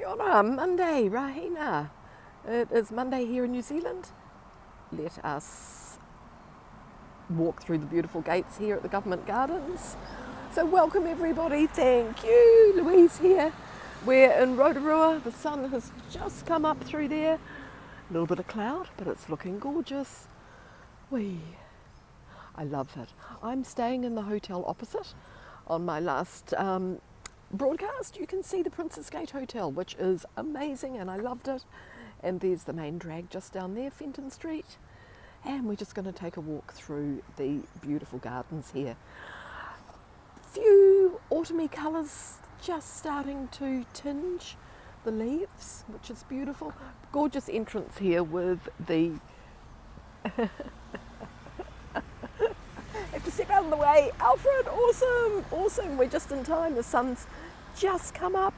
Kia ora, Monday, Rahina. It is Monday here in New Zealand. Let us walk through the beautiful gates here at the Government Gardens. So welcome everybody, thank you. Louise here. We're in Rotorua. The sun has just come up through there. A little bit of cloud, but it's looking gorgeous. I love it. I'm staying in the hotel opposite. On my last broadcast, you can see the Princess Gate Hotel, which is amazing and I loved it. And there's the main drag just down there, Fenton Street. And we're just going to take a walk through the beautiful gardens here. Few autumny colours just starting to tinge the leaves, which is beautiful. Gorgeous entrance here with the have to step out of the way. Alfred, awesome. We're just in time. The sun's just come up.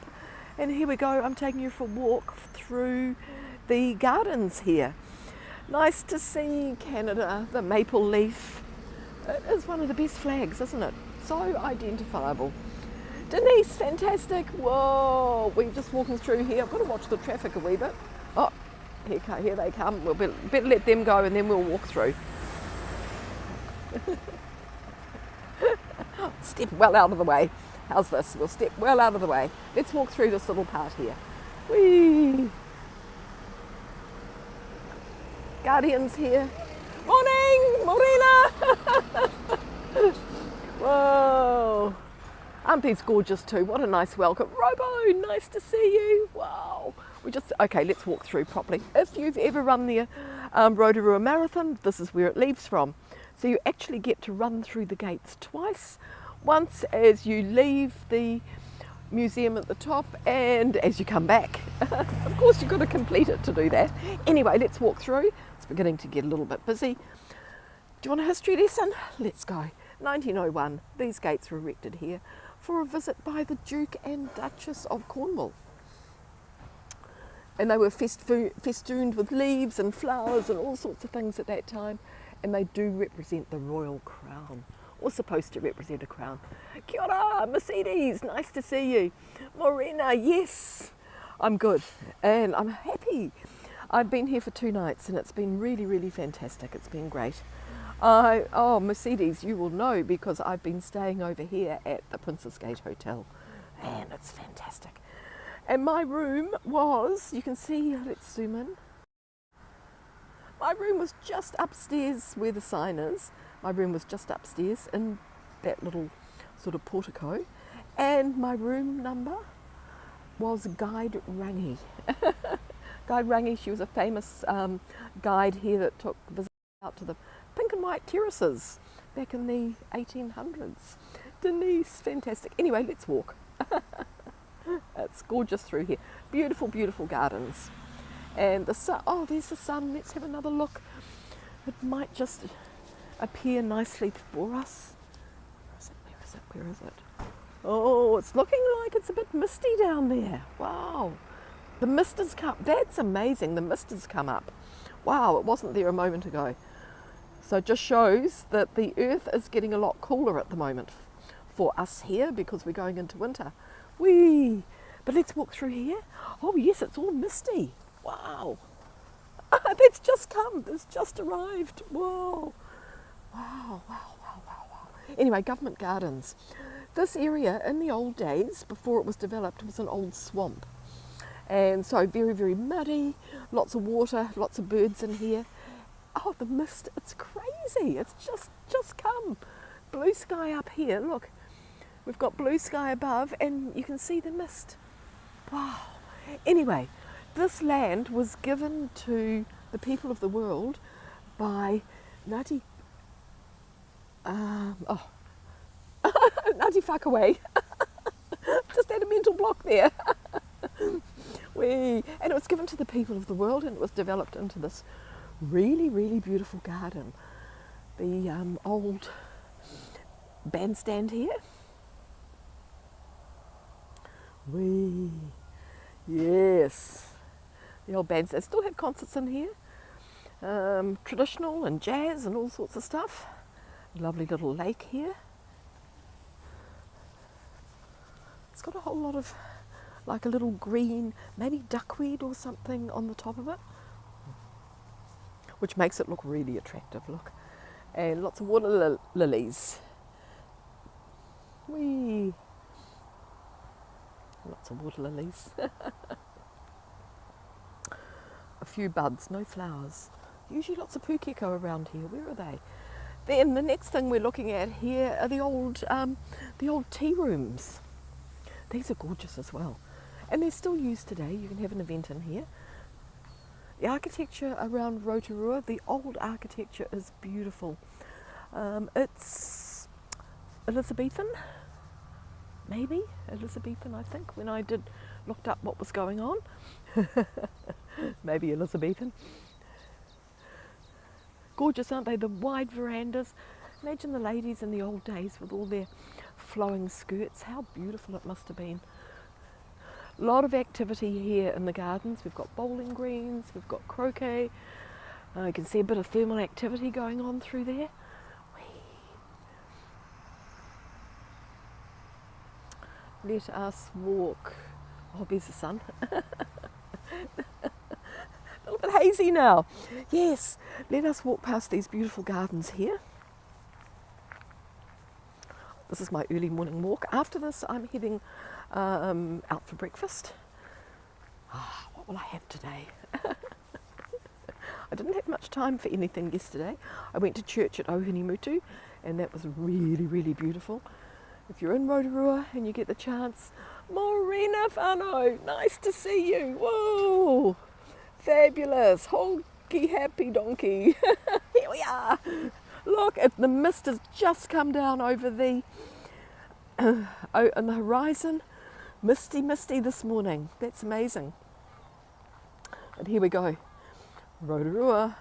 And here we go. I'm taking you for a walk through the gardens here. Nice to see Canada, the maple leaf. It is one of the best flags, isn't it? So identifiable. Denise, fantastic. Whoa, we're just walking through here. I've got to watch the traffic a wee bit. Oh, here they come. We'll better let them go and then we'll walk through. Step well out of the way. How's this? We'll step well out of the way. Let's walk through this little part here. Whee! Guardians here. Morning, Morena! Whoa! Aren't these gorgeous too? What a nice welcome. Robo, nice to see you. Wow. Okay, let's walk through properly. If you've ever run the Rotorua Marathon, this is where it leaves from. So you actually get to run through the gates twice. Once as you leave the museum at the top and as you come back. Of course, you've got to complete it to do that. Anyway, let's walk through. It's beginning to get a little bit busy. Do you want a history lesson? Let's go. 1901, these gates were erected here for a visit by the Duke and Duchess of Cornwall. And they were festooned with leaves and flowers and all sorts of things at that time. And they do represent the royal crown, or supposed to represent a crown. Kia ora, Mercedes, nice to see you. Morena, yes, I'm good and I'm happy. I've been here for 2 nights and it's been really, really fantastic. It's been great. Mercedes, you will know because I've been staying over here at the Princess Gate Hotel and it's fantastic. And my room was, you can see, let's zoom in. My room was just upstairs where the sign is. My room was just upstairs in that little sort of portico. And my room number was Guide Rangi. Guide Rangi, she was a famous guide here that took visitors out to the pink and white terraces back in the 1800s. Denise, fantastic. Anyway, let's walk. It's gorgeous through here. Beautiful, beautiful gardens. And the sun, oh, there's the sun. Let's have another look. It might just appear nicely for us. Where is it? Oh, it's looking like it's a bit misty down there. Wow. The mist has come. That's amazing. The mist has come up. Wow, it wasn't there a moment ago. So it just shows that the earth is getting a lot cooler at the moment for us here because we're going into winter. Whee! But let's walk through here. Oh yes, it's all misty. Wow. That's just come. It's just arrived. Whoa. Wow. Anyway, Government Gardens. This area in the old days, before it was developed, was an old swamp. And so very, very muddy, lots of water, lots of birds in here. Oh, the mist, it's crazy. It's just come. Blue sky up here, look. We've got blue sky above and you can see the mist. Wow. Anyway, this land was given to the people of the world by Ngāti Whakaway. Just had a mental block there. And it was given to the people of the world and it was developed into this really, really beautiful garden. The old bandstand here. Yes. The old bands, they still have concerts in here, traditional and jazz and all sorts of stuff. Lovely little lake here. It's got a whole lot of like a little green, maybe duckweed or something on the top of it, which makes it look really attractive, look. And lots of water lilies. Whee! Lots of water lilies. A few buds, no flowers. Usually lots of pukeko around here. Where are they? Then the next thing we're looking at here are the old tea rooms. These are gorgeous as well. And they're still used today. You can have an event in here. The architecture around Rotorua, the old architecture is beautiful. It's Elizabethan, maybe Elizabethan, I think, when I looked up what was going on. Maybe Elizabethan. Gorgeous, aren't they? The wide verandas. Imagine the ladies in the old days with all their flowing skirts. How beautiful it must have been. A lot of activity here in the gardens. We've got bowling greens, we've got croquet. You can see a bit of thermal activity going on through there. Let us walk. Oh, there's the sun. A little bit hazy now. Yes, let us walk past these beautiful gardens here. This is my early morning walk. After this, I'm heading out for breakfast. What will I have today? I didn't have much time for anything yesterday. I went to church at Ohunimutu, and that was really, really beautiful. If you're in Rotorua and you get the chance, Morena whānau, nice to see you. Whoa, fabulous, honky happy donkey. Here we are. Look, the mist has just come down over the on the horizon. Misty, misty this morning. That's amazing. And here we go, Rotorua,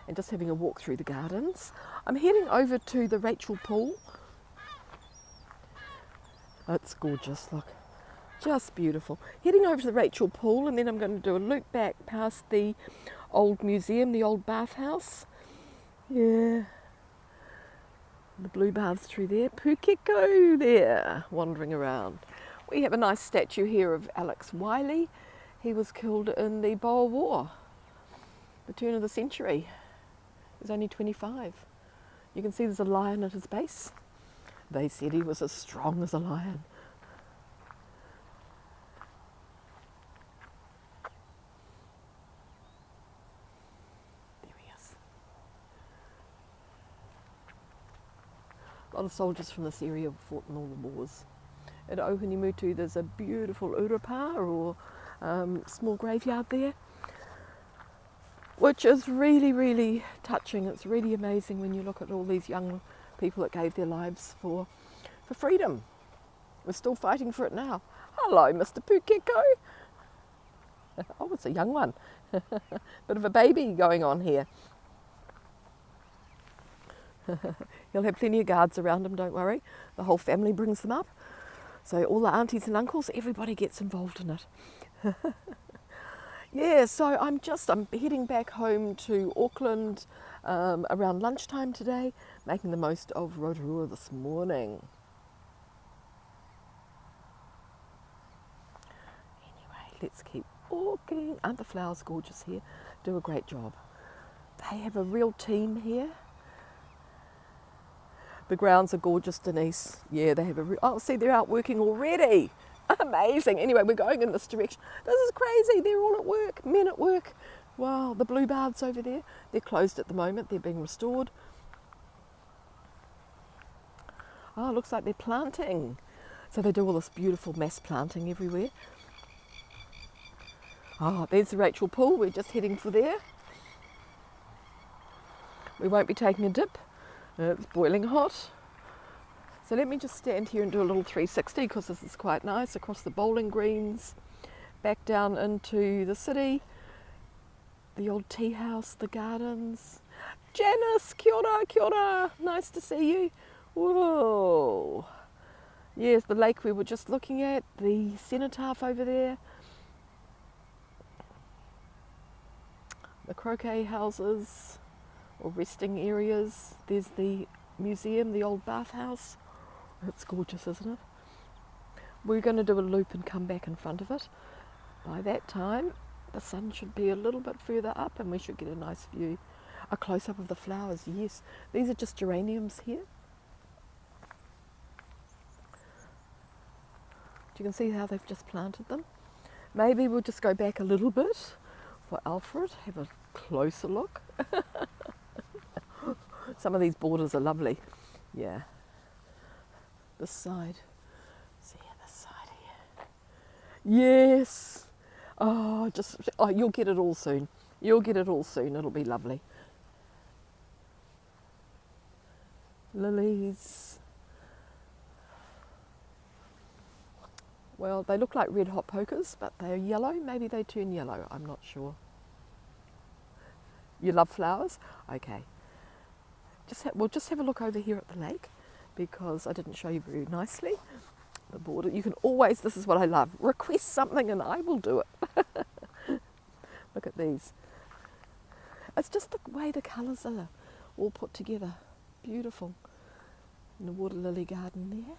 and just having a walk through the gardens. I'm heading over to the Rachel Pool. It's gorgeous, look, just beautiful. Heading over to the Rachel Pool, and then I'm going to do a loop back past the old museum, the old bathhouse. Yeah, the blue baths through there. Pukeko there, wandering around. We have a nice statue here of Alex Wiley. He was killed in the Boer War, the turn of the century. He was only 25. You can see there's a lion at his base. They said he was as strong as a lion. There he is. A lot of soldiers from this area fought in all the wars. At Ohunimutu there's a beautiful urapa or small graveyard there, which is really, really touching. It's really amazing when you look at all these young people that gave their lives for freedom. We're still fighting for it now. Hello, Mr. Pukeko. Oh, it's a young one. Bit of a baby going on here. He'll have plenty of guards around him, don't worry. The whole family brings them up. So all the aunties and uncles, everybody gets involved in it. Yeah, so I'm heading back home to Auckland around lunchtime today, making the most of Rotorua this morning. Anyway, let's keep walking. Aren't the flowers gorgeous here? Do a great job. They have a real team here. The grounds are gorgeous, Denise. Yeah, they have oh, see, they're out working already. Amazing. Anyway, we're going in this direction. This is crazy. They're all at work, men at work. Wow, the blue baths over there, they're closed at the moment. They're being restored. Oh, it looks like they're planting. So they do all this beautiful mass planting everywhere. Oh, there's the Rachel Pool. We're just heading for there. We won't be taking a dip. It's boiling hot. So let me just stand here and do a little 360 because this is quite nice. Across the bowling greens, back down into the city, the old tea house, the gardens. Janice, kia ora, kia ora. Nice to see you. Whoa. Yes, the lake we were just looking at, the cenotaph over there, the croquet houses or resting areas. There's the museum, the old bathhouse. It's gorgeous, isn't it? we're going to do a loop and come back in front of it. By that time, the sun should be a little bit further up and we should get a nice view. A close-up of the flowers, yes. These are just geraniums here. You can see how they've just planted them. Maybe we'll just go back a little bit for Alfred, have a closer look. Some of these borders are lovely. Yeah. This side. See this side here. Yes. Oh, you'll get it all soon. You'll get it all soon. It'll be lovely. Lilies. Well, they look like red hot pokers, but they're yellow. Maybe they turn yellow. I'm not sure. You love flowers? Okay. We'll just have a look over here at the lake because I didn't show you very nicely. The border. You can always, this is what I love, request something and I will do it. Look at these. It's just the way the colours are all put together. Beautiful. In the water lily garden there.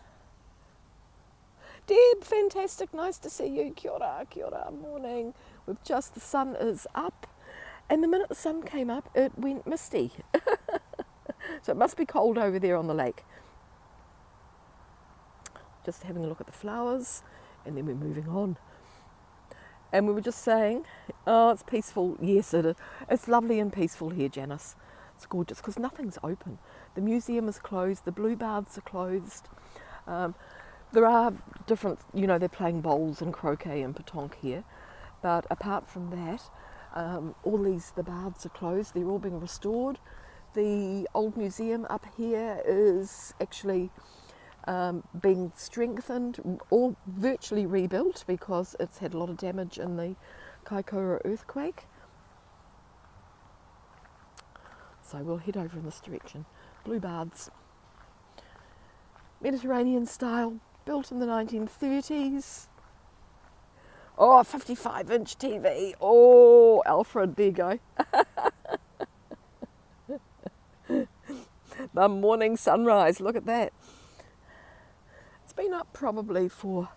Deb, fantastic, nice to see you. Kia ora, morning. The sun is up, and the minute the sun came up, it went misty. So it must be cold over there on the lake. Just having a look at the flowers, and then we're moving on. And we were just saying, oh, it's peaceful. Yes, it is. It's lovely and peaceful here, Janice. It's gorgeous because nothing's open. The museum is closed, the blue baths are closed. There are different, they're playing bowls and croquet and petanque here. But apart from that, the baths are closed. They're all being restored. The old museum up here is actually being strengthened, all virtually rebuilt because it's had a lot of damage in the Kaikoura earthquake. So we'll head over in this direction. Blue baths, Mediterranean style, built in the 1930s. Oh, 55-inch TV. Oh, Alfred, there you go. The morning sunrise, look at that. It's been up probably for,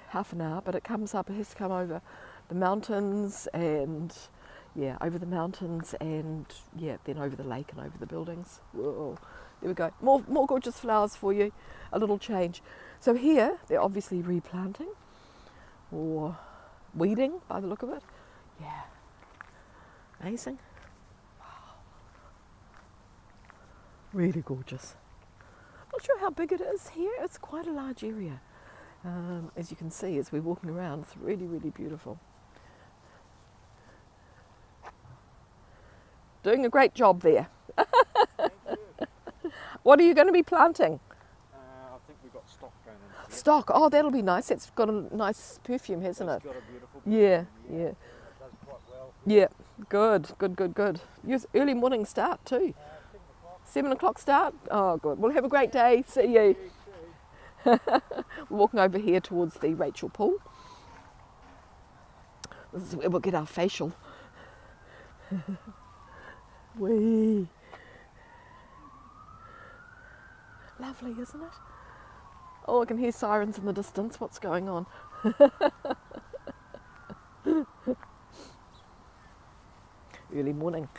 half an hour, but it has to come over the mountains and, over the mountains and, then over the lake and over the buildings. Whoa, there we go. More gorgeous flowers for you, a little change. So here, they're obviously replanting or weeding by the look of it. Yeah, amazing. Really gorgeous. Not sure how big it is here. It's quite a large area. As you can see, as we're walking around, it's really, really beautiful. Doing a great job there. What are you going to be planting? I think we've got stock going in here. Stock. Oh, that'll be nice. It's got a nice perfume, hasn't it? It's got a beautiful perfume. Yeah. It does quite well. Yeah. Good. Use early morning start too. 7 o'clock start? Oh, good. We'll have a great day. See you. We're walking over here towards the Rachel pool. This is where we'll get our facial. Wee. Lovely, isn't it? Oh, I can hear sirens in the distance. What's going on? Early morning.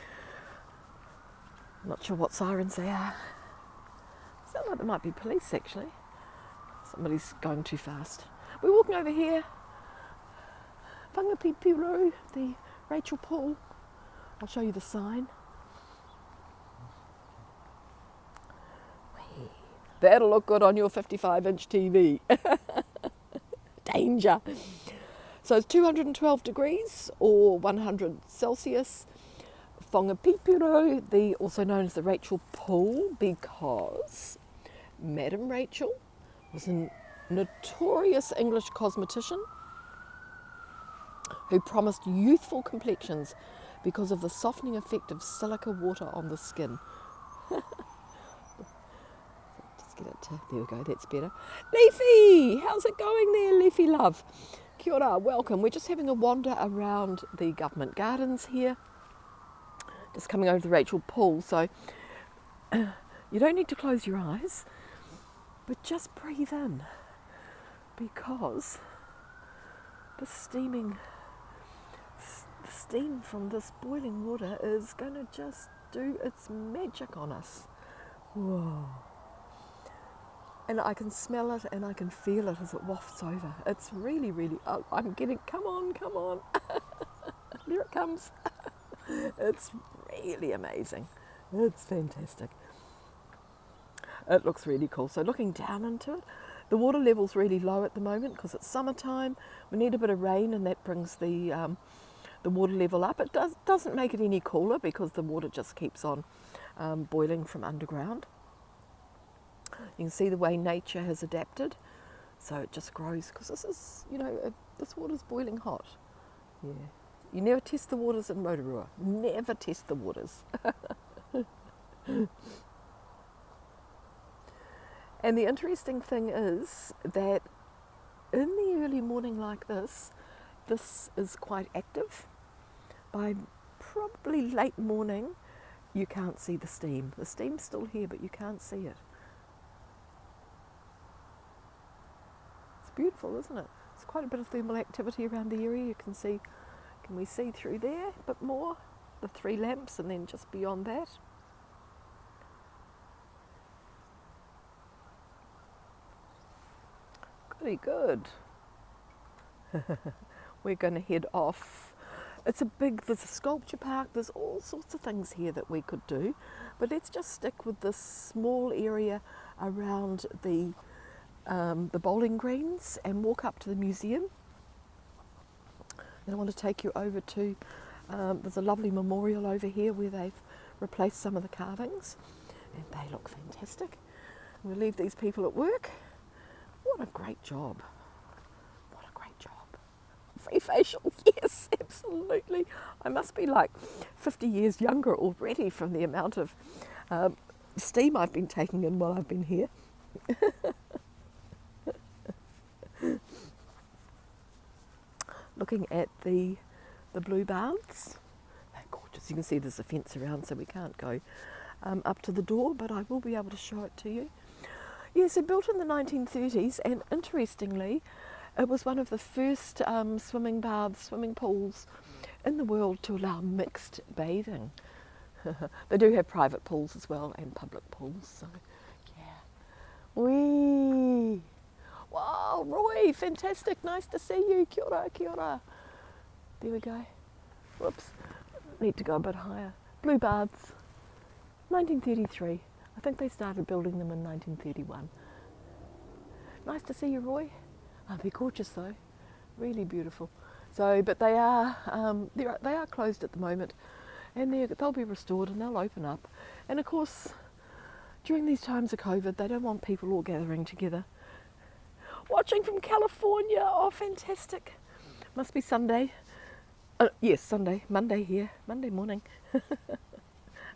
Not sure what sirens they are. Sound like there might be police actually. Somebody's going too fast. We're walking over here. Whangapipiro, the Rachel pool. I'll show you the sign. Whee. That'll look good on your 55-inch TV. Danger. So it's 212 degrees or 100 Celsius. Whangapipiro, also known as the Rachel Pool, because Madam Rachel was a notorious English cosmetician who promised youthful complexions because of the softening effect of silica water on the skin. Just get it to, there we go, that's better. Leafy, how's it going there, Leafy love? Kia ora, welcome. We're just having a wander around the government gardens here. Just coming over the Rachel pool, so you don't need to close your eyes, but just breathe in. because the steam from this boiling water is going to just do its magic on us. Whoa. And I can smell it and I can feel it as it wafts over. It's really, really, I'm getting, come on. There it comes. It's really amazing. It's fantastic. It looks really cool. So looking down into it, the water level's really low at the moment because it's summertime. We need a bit of rain and that brings the water level up. It doesn't make it any cooler because the water just keeps on boiling from underground. You can see the way nature has adapted. So it just grows because this is, this water's boiling hot. Yeah. You never test the waters in Rotorua. Never test the waters. And the interesting thing is that in the early morning like this is quite active. By probably late morning, you can't see the steam. The steam's still here, but you can't see it. It's beautiful, isn't it? There's quite a bit of thermal activity around the area. You can see, can we see through there a bit more? The 3 lamps, and then just beyond that. Pretty good. We're going to head off. There's a sculpture park, there's all sorts of things here that we could do, but let's just stick with this small area around the bowling greens and walk up to the museum. Then I want to take you over to, there's a lovely memorial over here where they've replaced some of the carvings, and they look fantastic. We'll leave these people at work. What a great job. What a great job. Free facial, yes, absolutely. I must be like 50 years younger already from the amount of steam I've been taking in while I've been here. Looking at the blue baths. They're gorgeous. You can see there's a fence around, so we can't go up to the door, but I will be able to show it to you. Yes, it built in the 1930s, and interestingly, it was one of the first swimming pools in the world to allow mixed bathing. They do have private pools as well and public pools, so yeah. Whee! Wow, Roy, fantastic, nice to see you. Kia ora, kia ora. There we go. Whoops, need to go a bit higher. Blue baths, 1933. I think they started building them in 1931. Nice to see you, Roy. Oh, they're gorgeous though, really beautiful. So, but they are closed at the moment, and they'll be restored and they'll open up. And of course, during these times of COVID, they don't want people all gathering together. Watching from California, oh fantastic. Must be Sunday. Yes, Sunday, Monday here, Monday morning.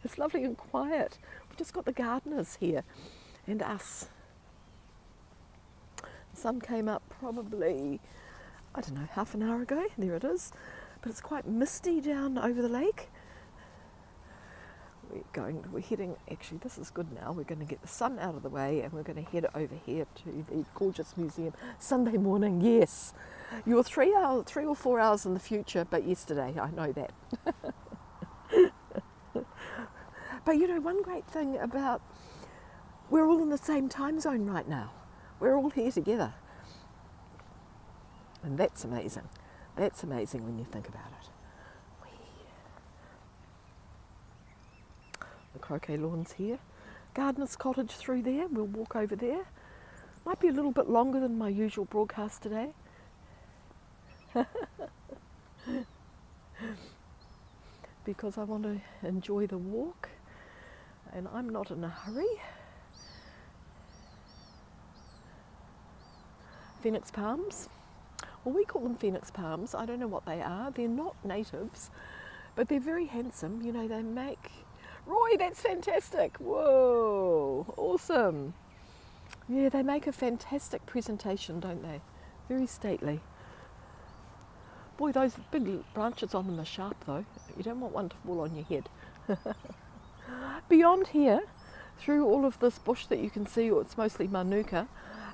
It's lovely and quiet. We've just got the gardeners here and us. The sun came up probably, I don't know, half an hour ago. There it is. But it's quite misty down over the lake. We're heading, actually this is good now. We're going to get the sun out of the way and we're going to head over here to the gorgeous museum. Sunday morning, yes. You're 3 or 4 hours in the future, but yesterday, I know that. But you know, one great thing about, we're all in the same time zone right now. We're all here together. And that's amazing. That's amazing when you think about it. The croquet lawn's here. Gardener's cottage through there. We'll walk over there. Might be a little bit longer than my usual broadcast today. Because I want to enjoy the walk. And I'm not in a hurry. Phoenix palms. Well, we call them phoenix palms. I don't know what they are. They're not natives, but they're very handsome. You know, they make... Roy, that's fantastic. Whoa, awesome. Yeah, they make a fantastic presentation, don't they? Very stately. Boy, those big branches on them are sharp though. You don't want one to fall on your head. Beyond here, through all of this bush that you can see, or it's mostly manuka,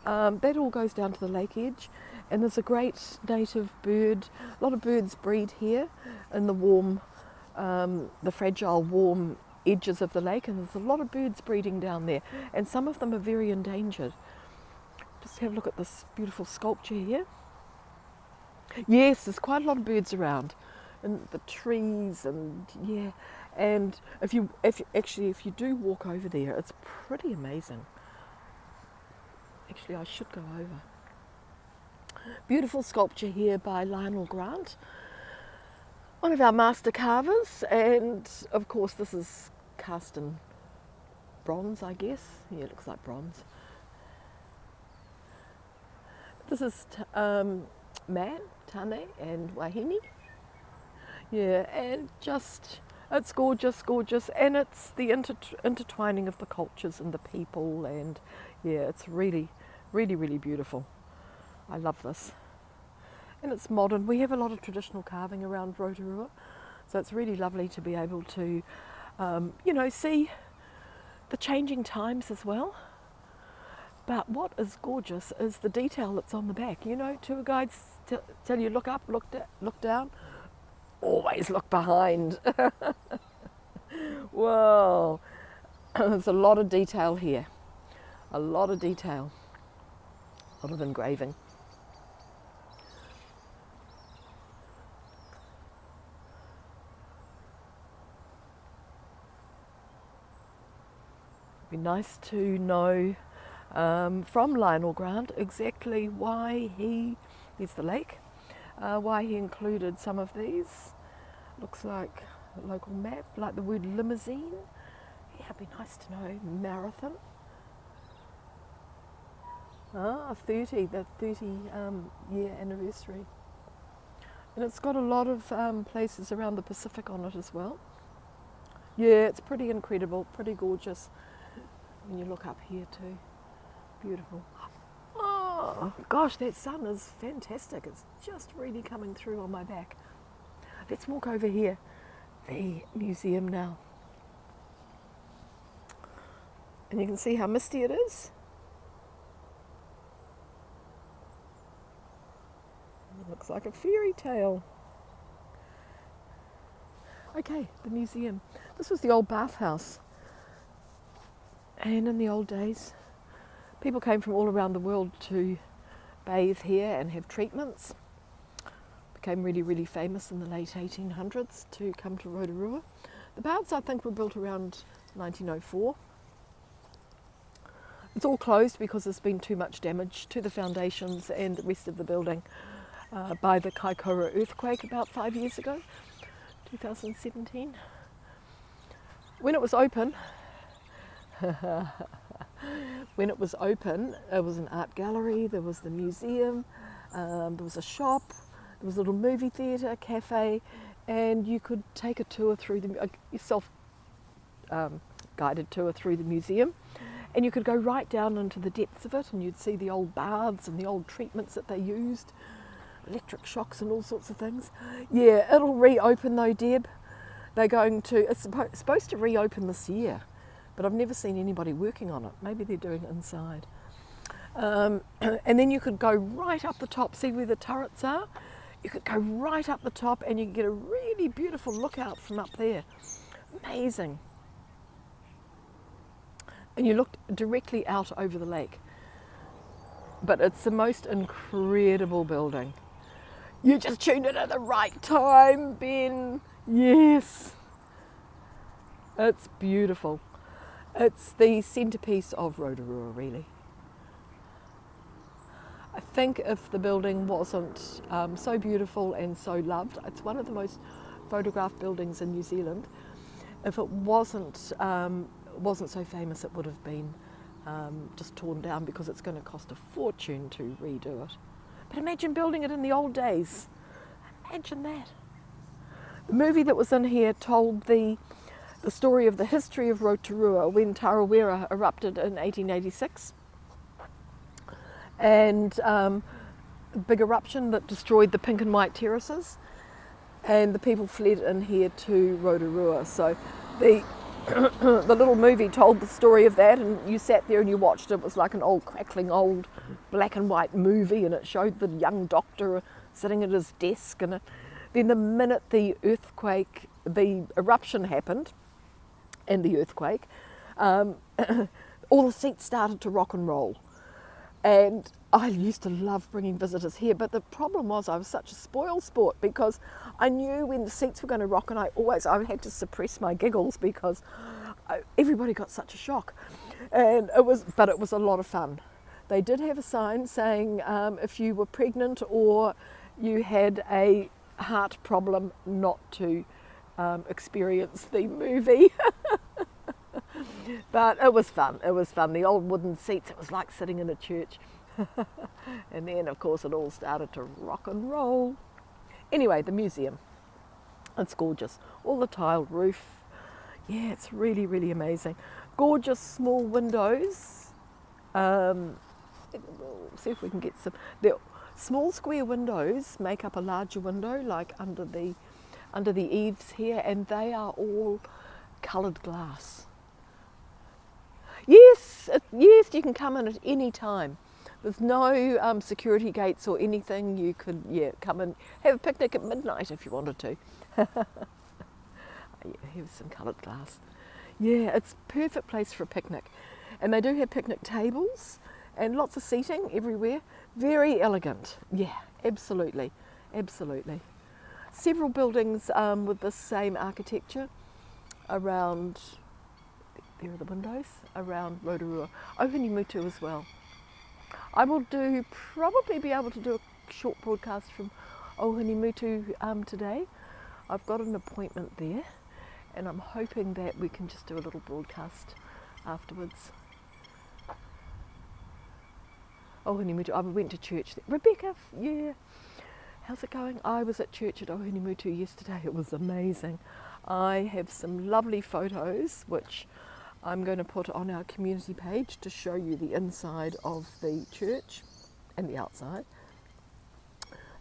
That all goes down to the lake edge, and there's a great native bird. A lot of birds breed here in the warm, the fragile, warm edges of the lake, and there's a lot of birds breeding down there, and some of them are very endangered. Just have a look at this beautiful sculpture here. Yes, there's quite a lot of birds around, and the trees, and yeah. And if you do walk over there, it's pretty amazing. Actually, I should go over. Beautiful sculpture here by Lionel Grant, one of our master carvers, and of course this is cast in bronze, I guess. Yeah, it looks like bronze. This is Man, Tane and Wahine. Yeah, and just, it's gorgeous, gorgeous, and it's the intertwining of the cultures and the people, and yeah, it's really, really, really beautiful. I love this. And it's modern. We have a lot of traditional carving around Rotorua, so it's really lovely to be able to, see the changing times as well. But what is gorgeous is the detail that's on the back. You know, tour guides tell you look up, look down, always look behind. Whoa, there's a lot of detail here. A lot of detail, a lot of engraving. It'd be nice to know from Lionel Grant exactly why there's the lake, why he included some of these. Looks like a local map, like the word limousine. Yeah, it'd be nice to know. Marathon. The 30 year anniversary. And it's got a lot of places around the Pacific on it as well. Yeah, it's pretty incredible, pretty gorgeous. When you look up here too, beautiful. Oh gosh, that sun is fantastic. It's just really coming through on my back. Let's walk over here, the museum now. And you can see how misty it is. It looks like a fairy tale. Okay, the museum. This was the old bathhouse. And in the old days, people came from all around the world to bathe here and have treatments. Became really, really famous in the late 1800s to come to Rotorua. The baths, I think, were built around 1904. It's all closed because there's been too much damage to the foundations and the rest of the building by the Kaikoura earthquake about 5 years ago, 2017. When it was open, it was an art gallery, there was the museum, there was a shop, there was a little movie theatre, cafe, and you could take a tour through guided tour through the museum, and you could go right down into the depths of it, and you'd see the old baths and the old treatments that they used, electric shocks and all sorts of things. Yeah, it'll reopen though, Deb. It's supposed to reopen this year, but I've never seen anybody working on it. Maybe they're doing it inside. And then you could go right up the top, see where the turrets are? You could go right up the top and you could get a really beautiful lookout from up there. Amazing. And you looked directly out over the lake. But it's the most incredible building. You just tuned in at the right time, Ben. Yes. It's beautiful. It's the centrepiece of Rotorua, really. I think if the building wasn't so beautiful and so loved, it's one of the most photographed buildings in New Zealand. If it wasn't so famous, it would have been just torn down because it's going to cost a fortune to redo it. But imagine building it in the old days. Imagine that. The movie that was in here told the story of the history of Rotorua when Tiarawa erupted in 1886. And a big eruption that destroyed the pink and white terraces. And the people fled in here to Rotorua. So the the little movie told the story of that, and you sat there and you watched it. It was like an old crackling old black and white movie, and it showed the young doctor sitting at his desk, and then the minute the eruption happened and the earthquake, all the seats started to rock and roll. And I used to love bringing visitors here, but the problem was I was such a spoil sport, because I knew when the seats were going to rock, and I had to suppress my giggles because everybody got such a shock. And it was a lot of fun. They did have a sign saying if you were pregnant or you had a heart problem, not to experience the movie. But it was fun. It was fun. The old wooden seats, it was like sitting in a church. And then, of course, it all started to rock and roll. Anyway, the museum. It's gorgeous. All the tiled roof. Yeah, it's really, really amazing. Gorgeous small windows. We'll see if we can get some. The small square windows make up a larger window, like under the eaves here, and they are all coloured glass. Yes, you can come in at any time. There's no security gates or anything. You could, come and have a picnic at midnight if you wanted to. Here's some coloured glass. Yeah, it's a perfect place for a picnic. And they do have picnic tables and lots of seating everywhere. Very elegant. Yeah, absolutely, absolutely. Several buildings with the same architecture around. There are the windows around Rotorua. Ohunimutu as well. I will probably be able to do a short broadcast from Ohunimutu today. I've got an appointment there, and I'm hoping that we can just do a little broadcast afterwards. Ohunimutu, I went to church there. Rebecca, yeah. How's it going? I was at church at Ohunimutu yesterday. It was amazing. I have some lovely photos, which I'm going to put on our community page to show you the inside of the church and the outside.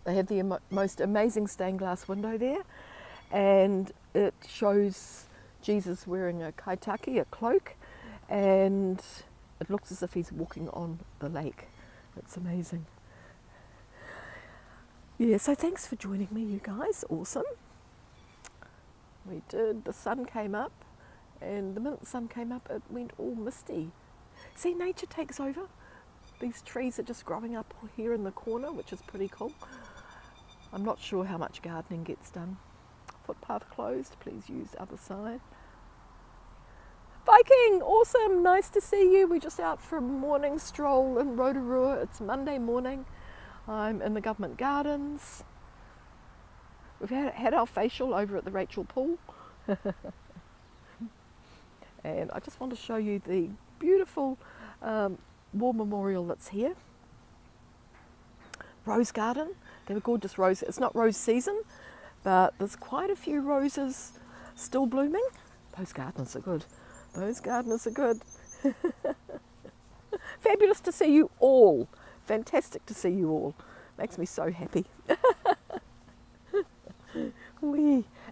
They have the most amazing stained glass window there, and it shows Jesus wearing a kaitaki, a cloak, and it looks as if he's walking on the lake. It's amazing. Yeah, so thanks for joining me, you guys. Awesome. We did. The sun came up. And the minute the sun came up, it went all misty. See, nature takes over. These trees are just growing up here in the corner, which is pretty cool. I'm not sure how much gardening gets done. Footpath closed, please use other side. Viking, awesome, nice to see you. We're just out for a morning stroll in Rotorua. It's Monday morning. I'm in the government gardens. We've had our facial over at the Rachel Pool. And I just want to show you the beautiful war memorial that's here. Rose garden. They were gorgeous roses. It's not rose season, but there's quite a few roses still blooming. Those gardeners are good. Those gardeners are good. Fabulous to see you all. Fantastic to see you all. Makes me so happy.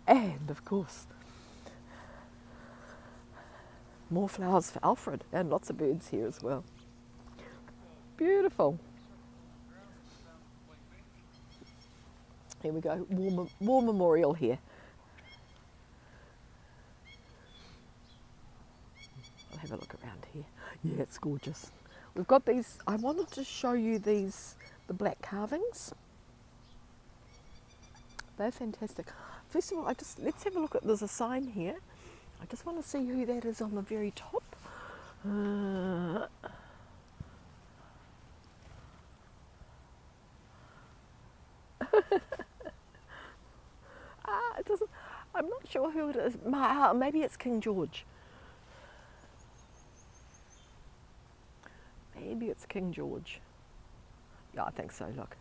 And of course, more flowers for Alfred, and lots of birds here as well. Beautiful. Here we go, war memorial here. I'll have a look around here. Yeah, it's gorgeous. We've got these, I wanted to show you the black carvings. They're fantastic. First of all, let's have a look at, there's a sign here. I just want to see who that is on the very top. It doesn't. I'm not sure who it is. Maybe it's King George. Maybe it's King George. Yeah, I think so. Look,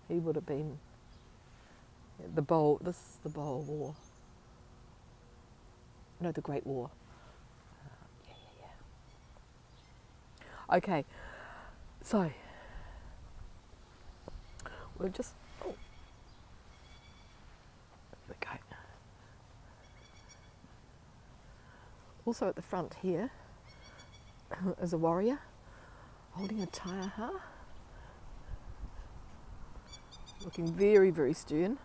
he would have been. The Boer, this is the Boer War. No, the Great War. Yeah. Okay, so we'll just. Oh. There we go. Also at the front here is a warrior holding a Tiarawa, looking very, very stern.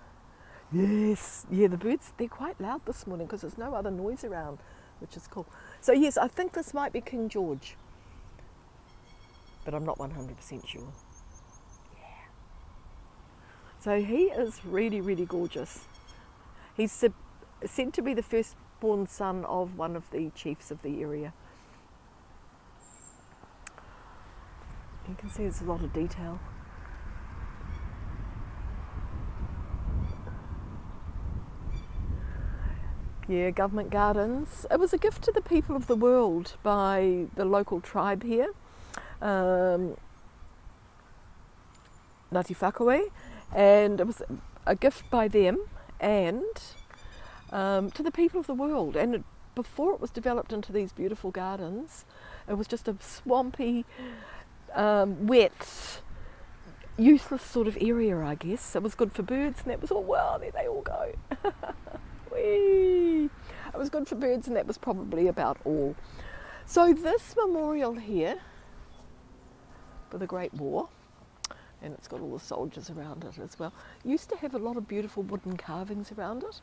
Yes, yeah, the birds, they're quite loud this morning because there's no other noise around, which is cool. So yes, I think this might be King George, but I'm not 100% sure. Yeah. So he is really, really gorgeous. He's said to be the firstborn son of one of the chiefs of the area. You can see there's a lot of detail. Yeah, government gardens. It was a gift to the people of the world by the local tribe here, Ngāti Whakawe, and it was a gift by them and to the people of the world. And before it was developed into these beautiful gardens, it was just a swampy, wet, useless sort of area, I guess. It was good for birds, and that was all. Well, there they all go. Whee! It was good for birds, and that was probably about all. So this memorial here for the Great War, and it's got all the soldiers around it as well, used to have a lot of beautiful wooden carvings around it,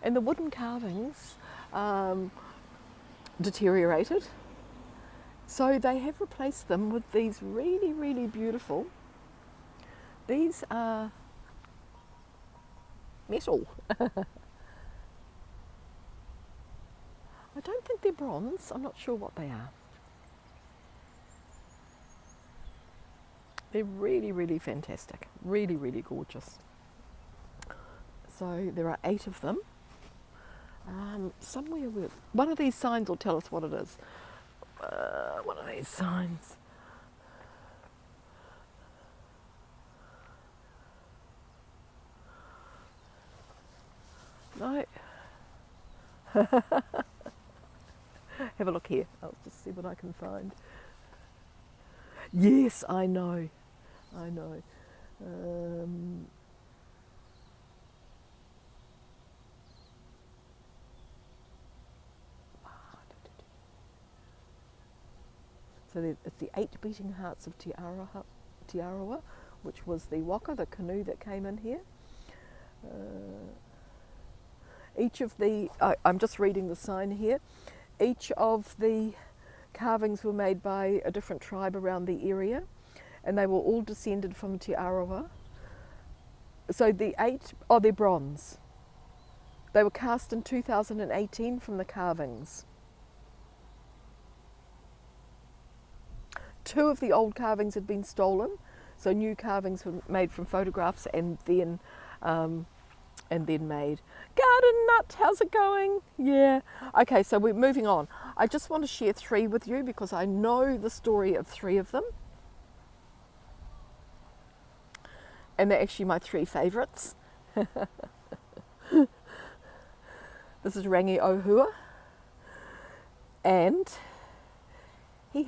and the wooden carvings deteriorated, so they have replaced them with these really, really beautiful. These are metal. I don't think they're bronze. I'm not sure what they are. They're really, really fantastic. Really, really gorgeous. So there are 8 of them. Somewhere with one of these signs will tell us what it is. One of these signs. No. Have a look here. I'll just see what I can find. Yes, I know. I know. So it's the 8 beating hearts of Tiarawa, which was the waka, the canoe that came in here. Each of the, I'm just reading the sign here, each of the carvings were made by a different tribe around the area, and they were all descended from Tiarawa. So the 8, they're bronze. They were cast in 2018 from the carvings. 2 of the old carvings had been stolen, so new carvings were made from photographs and then made. Garden Nut, how's it going? Yeah. Okay, so we're moving on. I just want to share 3 with you because I know the story of 3 of them. And they're actually my 3 favourites. This is Rangi Ohua. And he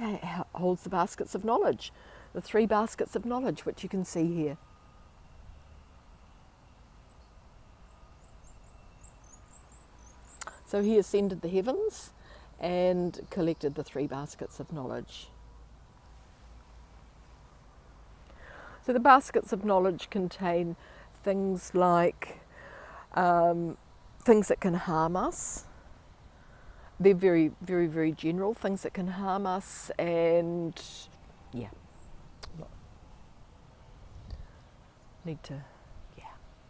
holds the baskets of knowledge. The 3 baskets of knowledge, which you can see here. So he ascended the heavens and collected the 3 baskets of knowledge. So the baskets of knowledge contain things like things that can harm us. They're very, very, very general, things that can harm us, and yeah. Need to,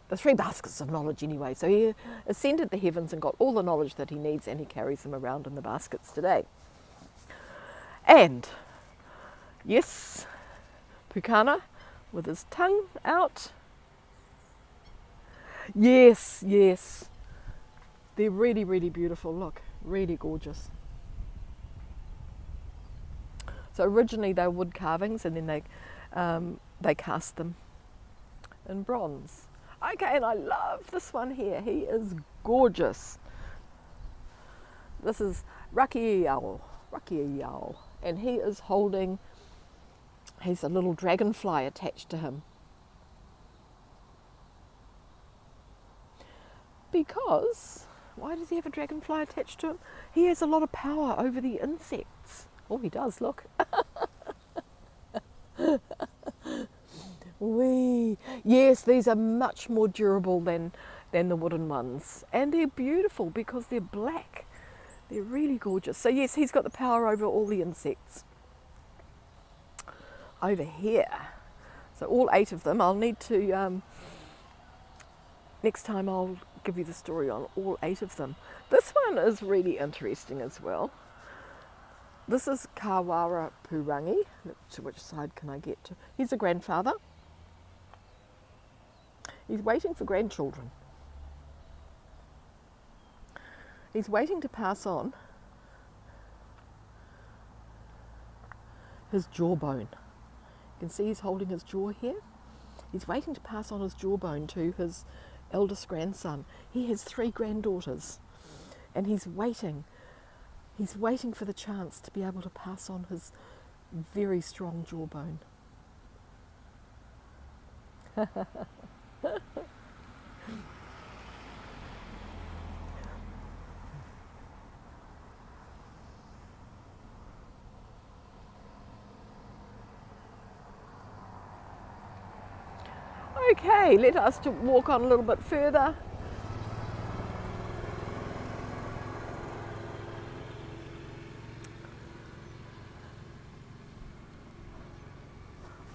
the 3 baskets of knowledge anyway. So he ascended the heavens and got all the knowledge that he needs, and he carries them around in the baskets today. And yes, Pukana with his tongue out. Yes, yes. They're really, really beautiful. Look, really gorgeous. So originally they were wood carvings, and then they cast them in bronze. Okay, and I love this one here. He is gorgeous. This is Rakiao, and he is holding, he's a little dragonfly attached to him. Because Why does he have a dragonfly attached to him? He has a lot of power over the insects. Oh, he does, look. Wee. Yes, these are much more durable than the wooden ones. And they're beautiful because they're black. They're really gorgeous. So yes, he's got the power over all the insects. Over here. So all 8 of them. I'll need to, next time I'll give you the story on all 8 of them. This one is really interesting as well. This is Kawara Purangi. To which side can I get to? He's a grandfather. He's waiting for grandchildren. He's waiting to pass on his jawbone. You can see he's holding his jaw here. He's waiting to pass on his jawbone to his eldest grandson. He has 3 granddaughters, and he's waiting. He's waiting for the chance to be able to pass on his very strong jawbone. Okay, let us to walk on a little bit further.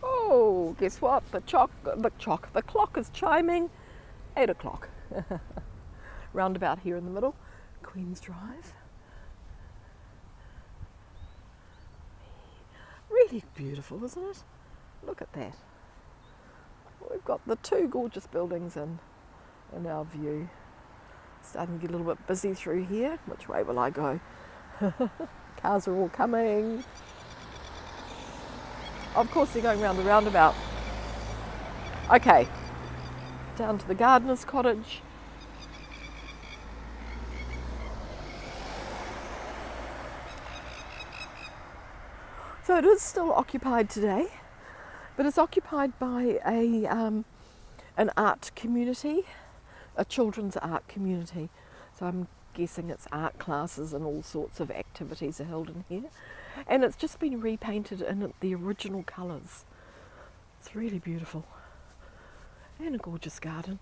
Oh, guess what? The clock is chiming. 8 o'clock. Roundabout here in the middle, Queen's Drive. Really beautiful, isn't it? Look at that. We've got the 2 gorgeous buildings in our view. Starting to get a little bit busy through here. Which way will I go? Cars are all coming. Of course they're going round the roundabout. Okay, down to the gardener's cottage. So it is still occupied today, but it's occupied by an art community, a children's art community. So I'm guessing it's art classes and all sorts of activities are held in here. And it's just been repainted in the original colours. It's really beautiful. And a gorgeous garden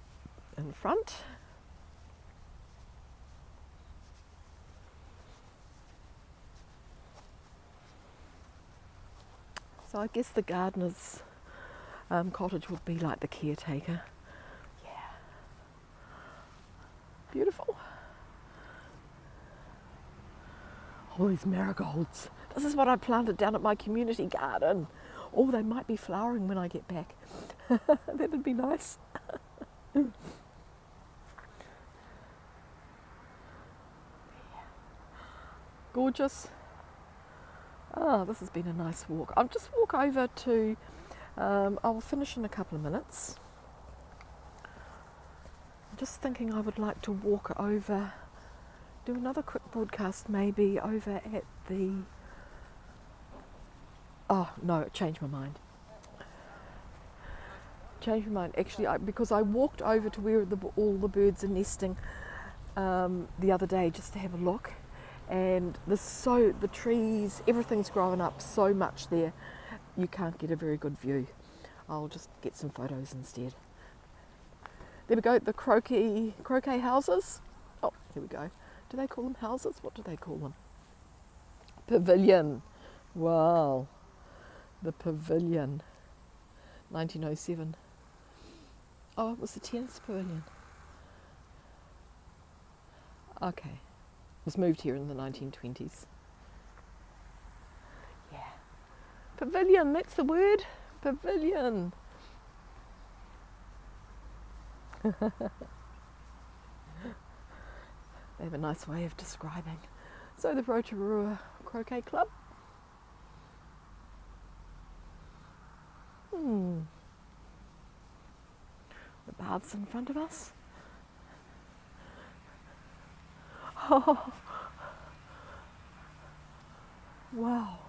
in front. So I guess the gardener's cottage would be like the caretaker. Yeah. Beautiful. All these marigolds. This is what I planted down at my community garden. Oh, they might be flowering when I get back. That would be nice. Gorgeous. Ah, this has been a nice walk. I'll just walk over to, I'll finish in a couple of minutes. I'm just thinking I would like to walk over, do another quick broadcast maybe over at the, oh no, changed my mind. Actually, because I walked over to where all the birds are nesting the other day just to have a look. And the trees, everything's growing up so much there, you can't get a very good view. I'll just get some photos instead. There we go, the croquet houses. Oh, here we go. Do they call them houses? What do they call them? Pavilion. Wow. The pavilion. 1907. Oh, it was the tennis pavilion. Okay. It was moved here in the 1920s. Yeah. Pavilion, that's the word. Pavilion. They have a nice way of describing. So the Rotorua Croquet Club. The baths in front of us. Oh, wow,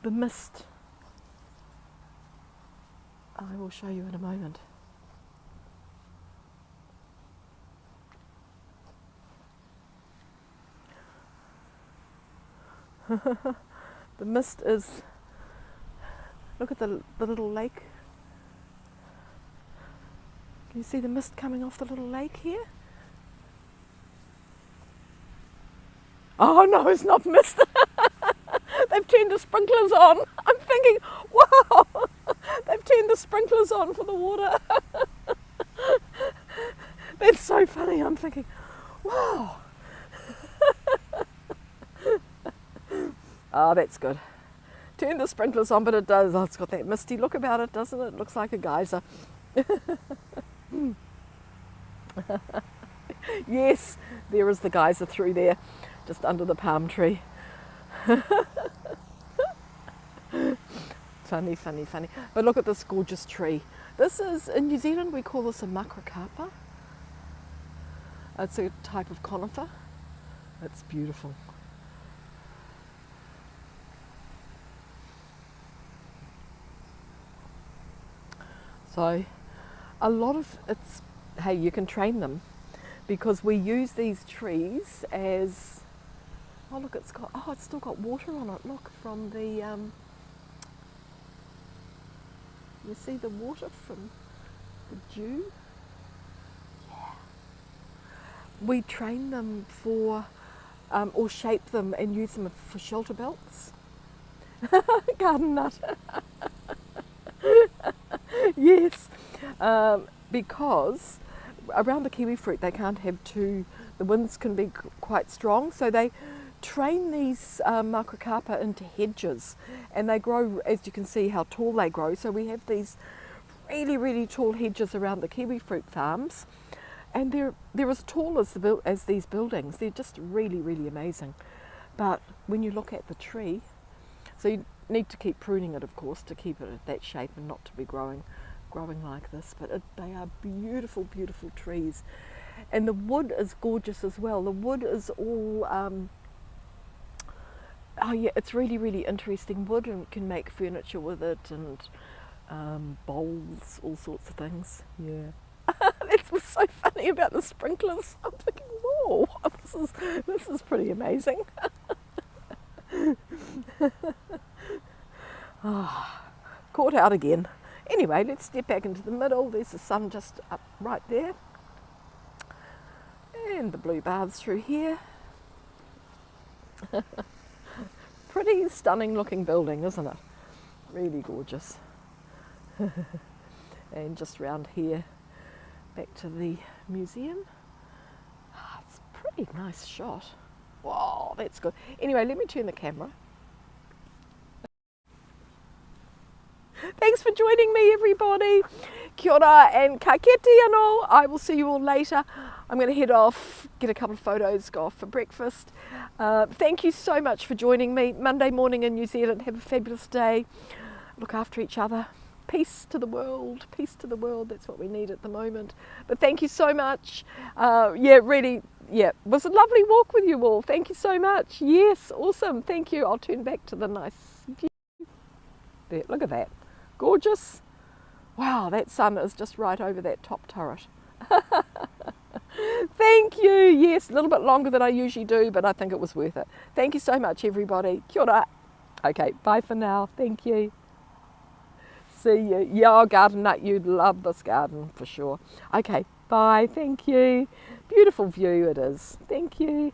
the mist. I will show you in a moment. The mist is, look at the little lake. Can you see the mist coming off the little lake here? Oh no, it's not mist. They've turned the sprinklers on. I'm thinking, wow, they've turned the sprinklers on for the water. That's so funny. I'm thinking, wow. Oh, that's good. Turn the sprinklers on, but it does. Oh, it's got that misty look about it, doesn't it? It looks like a geyser. Yes, there is the geyser through there, just under the palm tree. Funny, funny, funny. But look at this gorgeous tree. This is, in New Zealand, we call this a makrokapa. It's a type of conifer. It's beautiful. So a lot of it's, hey, you can train them because we use these trees as, oh look, it's still got water on it. Look, from the, you see the water from the dew? Yeah. We train them for, or shape them and use them for shelter belts. Garden nut. Yes, because around the kiwi fruit they can't have two, the winds can be quite strong, so they train these makrokapa into hedges, and they grow, as you can see how tall they grow. So we have these really, really tall hedges around the kiwi fruit farms, and they're as tall as these buildings. They're just really, really amazing. But when you look at the tree, so you need to keep pruning it, of course, to keep it at that shape and not to be growing like this. But they are beautiful, beautiful trees, and the wood is gorgeous as well. The wood is all, oh yeah, it's really, really interesting wood, and you can make furniture with it and bowls, all sorts of things. Yeah. That's what's so funny about the sprinklers. I'm thinking, whoa, this is pretty amazing. Oh, caught out again. Anyway, let's step back into the middle. There's the sun just up right there, and the blue baths through here. Pretty stunning looking building, isn't it? Really gorgeous. And just round here, back to the museum. Oh, it's a pretty nice shot. Wow, that's good. Anyway, let me turn the camera. Thanks for joining me, everybody. Kia ora and ka kite anō. I will see you all later. I'm going to head off, get a couple of photos, go off for breakfast. Thank you so much for joining me. Monday morning in New Zealand. Have a fabulous day. Look after each other. Peace to the world. Peace to the world. That's what we need at the moment. But thank you so much. Yeah, really, yeah, it was a lovely walk with you all. Thank you so much. Yes, awesome. Thank you. I'll turn back to the nice view. There, look at that. Gorgeous. Wow, that sun is just right over that top turret. Thank you. Yes, a little bit longer than I usually do, but I think it was worth it. Thank you so much, everybody. Kia ora. Okay, bye for now. Thank you. See you. Yeah, garden nut, you'd love this garden for sure. Okay, bye. Thank you. Beautiful view it is. Thank you.